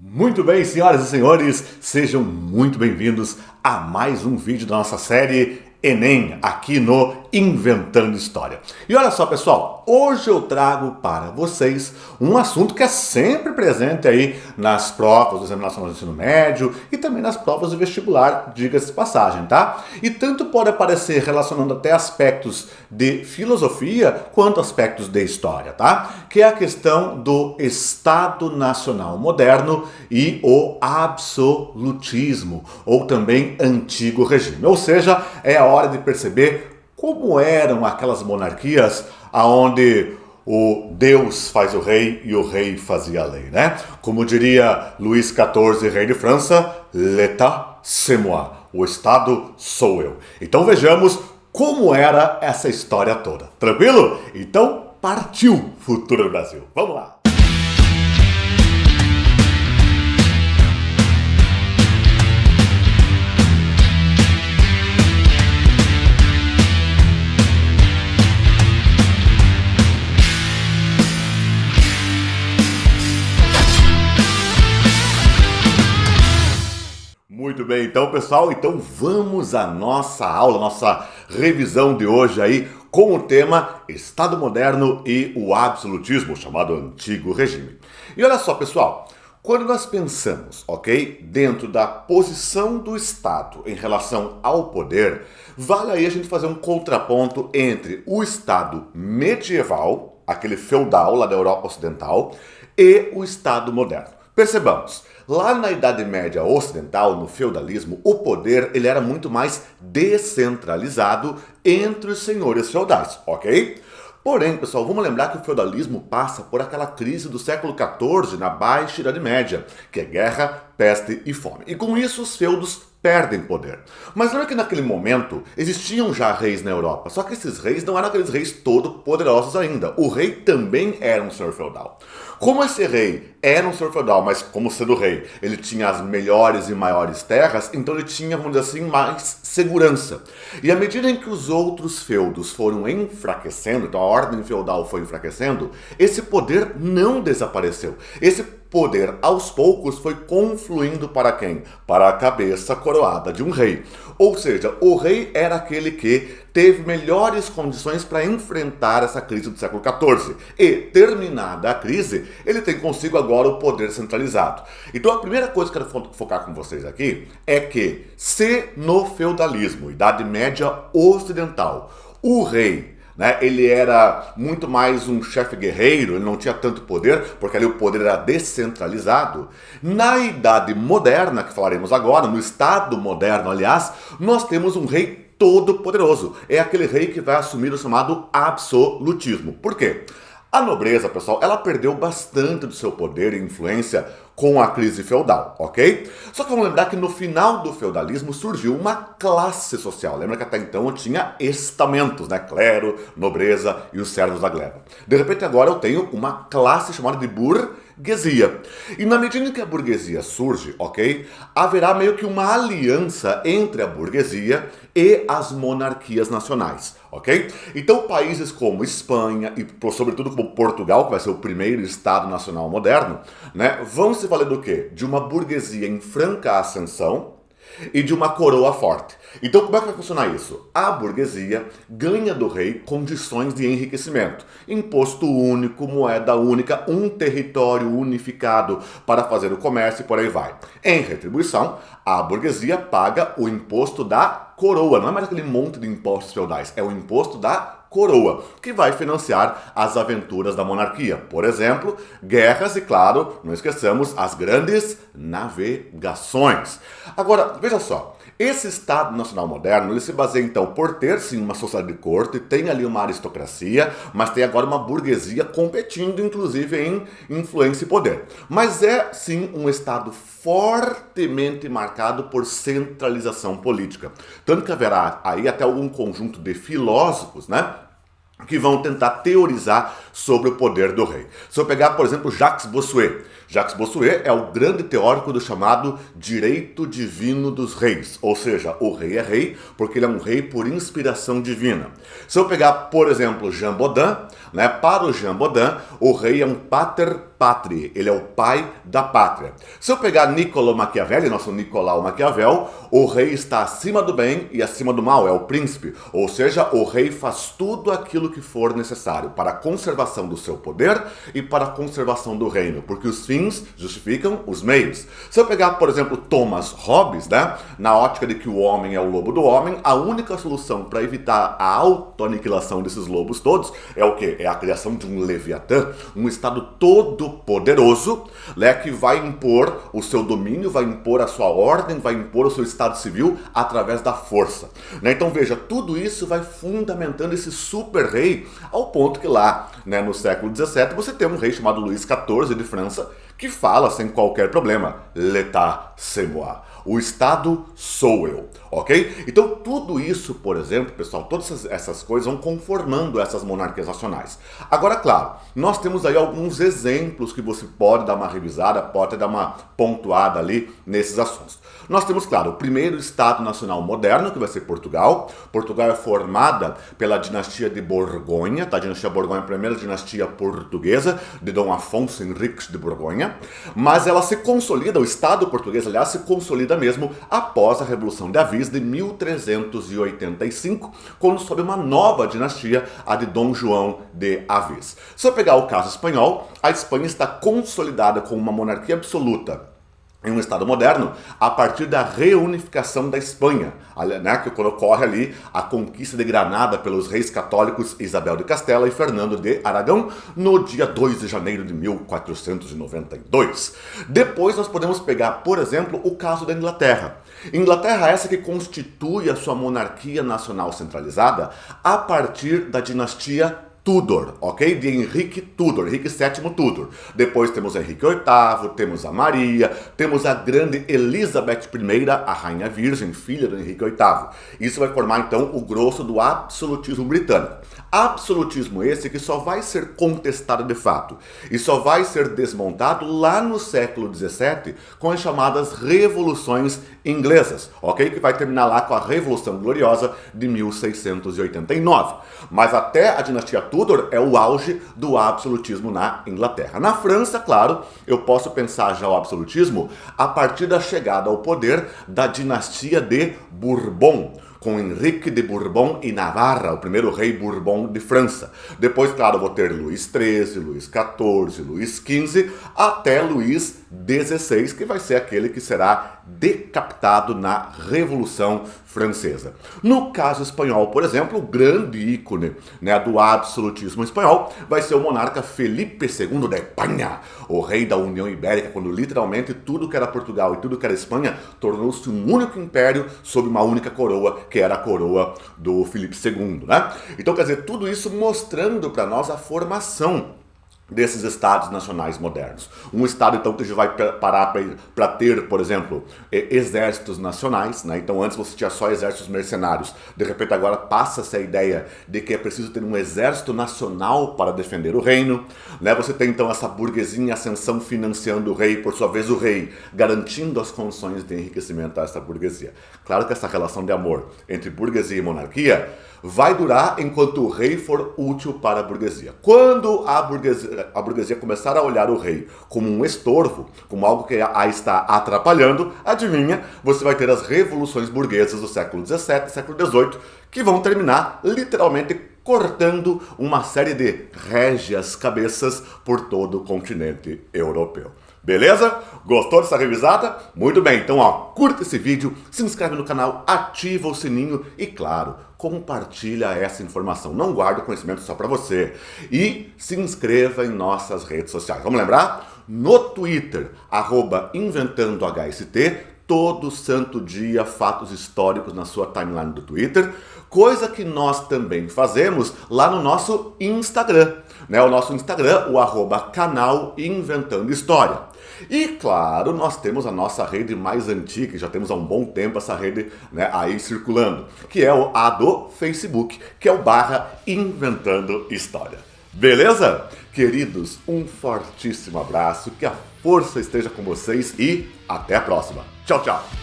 Muito bem, senhoras e senhores, sejam muito bem-vindos a mais um vídeo da nossa série Enem, aqui no Inventando História. E olha só, pessoal, hoje eu trago para vocês um assunto que é sempre presente aí nas provas do Exame Nacional do Ensino Médio e também nas provas do vestibular, diga-se de passagem, tá? E tanto pode aparecer relacionando até aspectos de filosofia quanto aspectos de história, tá? Que é a questão do Estado Nacional moderno e o absolutismo, ou também antigo regime. Ou seja, é a hora de perceber como eram aquelas monarquias onde o Deus faz o rei e o rei fazia a lei, né? Como diria Luís XIV, rei de França, l'État c'est moi, o Estado sou eu. Então vejamos como era essa história toda. Tranquilo? Então partiu Futuro do Brasil. Vamos lá! Muito bem, então pessoal, vamos à nossa aula, nossa revisão de hoje aí com o tema Estado Moderno e o Absolutismo, chamado Antigo Regime. E olha só, pessoal, quando nós pensamos, ok, dentro da posição do Estado em relação ao poder, vale aí a gente fazer um contraponto entre o Estado medieval, aquele feudal lá da Europa Ocidental, e o Estado moderno. Percebamos, lá na Idade Média Ocidental, no feudalismo, o poder ele era muito mais descentralizado entre os senhores feudais, ok? Porém, pessoal, vamos lembrar que o feudalismo passa por aquela crise do século XIV na Baixa Idade Média, que é guerra, peste e fome. E com isso os feudos perdem poder. Mas lembra que naquele momento existiam já reis na Europa, só que esses reis não eram aqueles reis todo poderosos ainda. O rei também era um senhor feudal. Como esse rei era um senhor feudal, mas como sendo rei, ele tinha as melhores e maiores terras, então ele tinha, vamos dizer assim, mais segurança. E à medida em que os outros feudos foram enfraquecendo, então a ordem feudal foi enfraquecendo, esse poder não desapareceu. Esse poder, aos poucos, foi confluindo para quem? Para a cabeça coroada de um rei. Ou seja, o rei era aquele que teve melhores condições para enfrentar essa crise do século XIV. E, terminada a crise, ele tem consigo agora o poder centralizado. Então, a primeira coisa que eu quero focar com vocês aqui é que, se no feudalismo, Idade Média Ocidental, o rei, ele era muito mais um chefe guerreiro, ele não tinha tanto poder, porque ali o poder era descentralizado. Na Idade Moderna, que falaremos agora, no Estado Moderno, aliás, nós temos um rei todo-poderoso. É aquele rei que vai assumir o chamado absolutismo. Por quê? A nobreza, pessoal, ela perdeu bastante do seu poder e influência com a crise feudal, ok? Só que vamos lembrar que no final do feudalismo surgiu uma classe social. Lembra que até então tinha estamentos, clero, nobreza e os servos da gleba. De repente agora eu tenho uma classe chamada de burguesia. E na medida em que a burguesia surge, ok? Haverá meio que uma aliança entre a burguesia e as monarquias nacionais, ok? Então países como Espanha e sobretudo como Portugal, que vai ser o primeiro Estado Nacional moderno, vão se valer do quê? De uma burguesia em franca ascensão e de uma coroa forte. Então como é que vai funcionar isso? A burguesia ganha do rei condições de enriquecimento. Imposto único, moeda única, um território unificado para fazer o comércio e por aí vai. Em retribuição, a burguesia paga o imposto da coroa. Não é mais aquele monte de impostos feudais, é o imposto da coroa, que vai financiar as aventuras da monarquia. Por exemplo, guerras e, claro, não esqueçamos, as grandes navegações. Agora, veja só, esse Estado Nacional Moderno, ele se baseia então por ter sim uma sociedade de corte, tem ali uma aristocracia, mas tem agora uma burguesia competindo inclusive em influência e poder. Mas é sim um Estado fortemente marcado por centralização política. Tanto que haverá aí até algum conjunto de filósofos, que vão tentar teorizar sobre o poder do rei. Se eu pegar, por exemplo, Jacques Bossuet. Jacques Bossuet é o grande teórico do chamado direito divino dos reis. Ou seja, o rei é rei porque ele é um rei por inspiração divina. Se eu pegar, por exemplo, Jean Bodin, para o Jean Bodin, o rei é um pater patriae, ele é o pai da pátria. Se eu pegar Niccolo Maquiavelli, nosso Nicolau Maquiavel, o rei está acima do bem e acima do mal, é o príncipe. Ou seja, o rei faz tudo aquilo que for necessário para a conservação do seu poder e para a conservação do reino, porque os fins justificam os meios. Se eu pegar, por exemplo, Thomas Hobbes, né, na ótica de que o homem é o lobo do homem, a única solução para evitar a autoaniquilação desses lobos todos é o quê? É a criação de um Leviatã, um Estado todo poderoso, né, que vai impor o seu domínio, vai impor a sua ordem, vai impor o seu Estado civil através da força. Né? Então veja, tudo isso vai fundamentando esse super rei, ao ponto que lá, né, no século XVII, você tem um rei chamado Luís XIV de França, que fala sem qualquer problema, l'état c'est moi. O Estado sou eu, ok? Então tudo isso, por exemplo, pessoal, todas essas coisas vão conformando essas monarquias nacionais. Agora, claro, nós temos aí alguns exemplos que você pode dar uma revisada, pode dar uma pontuada ali nesses assuntos. Nós temos, claro, o primeiro Estado Nacional moderno, que vai ser Portugal. Portugal é formada pela dinastia de Borgonha, tá? A dinastia Borgonha é a primeira dinastia portuguesa, de Dom Afonso Henriques de Borgonha, mas ela se consolida, o Estado português, aliás, se consolida mesmo após a Revolução de Avis de 1385, quando sobe uma nova dinastia, a de Dom João de Avis. Se eu pegar o caso espanhol, a Espanha está consolidada com uma monarquia absoluta em um Estado moderno, a partir da reunificação da Espanha, né, que quando ocorre ali a conquista de Granada pelos reis católicos Isabel de Castela e Fernando de Aragão, no dia 2 de janeiro de 1492. Depois nós podemos pegar, por exemplo, o caso da Inglaterra. Inglaterra essa que constitui a sua monarquia nacional centralizada a partir da dinastia Tudor, ok? De Henrique Tudor, Henrique VII Tudor. Depois temos Henrique VIII, temos a Maria, temos a grande Elizabeth I, a Rainha Virgem, filha do Henrique VIII. Isso vai formar então o grosso do absolutismo britânico. Absolutismo esse que só vai ser contestado de fato e só vai ser desmontado lá no século XVII com as chamadas revoluções inglesas, ok? Que vai terminar lá com a Revolução Gloriosa de 1689. Mas até a dinastia Tudor é o auge do absolutismo na Inglaterra. Na França, claro, eu posso pensar já o absolutismo a partir da chegada ao poder da dinastia de Bourbon, com Henrique de Bourbon e Navarra, o primeiro rei Bourbon de França. Depois, claro, vou ter Luís XIII, Luís XIV, Luís XV, até Luís XVI, que vai ser aquele que será decapitado na Revolução Francesa. No caso espanhol, por exemplo, o grande ícone, né, do absolutismo espanhol vai ser o monarca Felipe II de Espanha, o rei da União Ibérica, quando literalmente tudo que era Portugal e tudo que era Espanha tornou-se um único império sob uma única coroa, que era a coroa do Felipe II, né? Então, quer dizer, tudo isso mostrando para nós a formação desses estados nacionais modernos. Um estado, então, que já vai parar para ter, por exemplo, exércitos nacionais, né? Então, antes você tinha só exércitos mercenários. De repente, agora passa-se a ideia de que é preciso ter um exército nacional para defender o reino, né? Você tem, então, essa burguesia em ascensão financiando o rei, por sua vez, o rei garantindo as condições de enriquecimento a essa burguesia. Claro que essa relação de amor entre burguesia e monarquia vai durar enquanto o rei for útil para a burguesia. Quando a burguesia começar a olhar o rei como um estorvo, como algo que a está atrapalhando, adivinha, você vai ter as revoluções burguesas do século XVII e século XVIII, que vão terminar literalmente cortando uma série de régias cabeças por todo o continente europeu. Beleza? Gostou dessa revisada? Muito bem, então ó, curta esse vídeo, se inscreve no canal, ativa o sininho e claro, compartilha essa informação. Não guarda o conhecimento só para você. E se inscreva em nossas redes sociais. Vamos lembrar? No Twitter, @InventandoHST, todo santo dia fatos históricos na sua timeline do Twitter, coisa que nós também fazemos lá no nosso Instagram, né? O nosso Instagram, o @canal Inventando História. E claro, nós temos a nossa rede mais antiga, já temos há um bom tempo essa rede, né, aí circulando, que é a do Facebook, que é o /Inventando História. Beleza? Queridos, um fortíssimo abraço, que a força esteja com vocês e até a próxima. Tchau, tchau!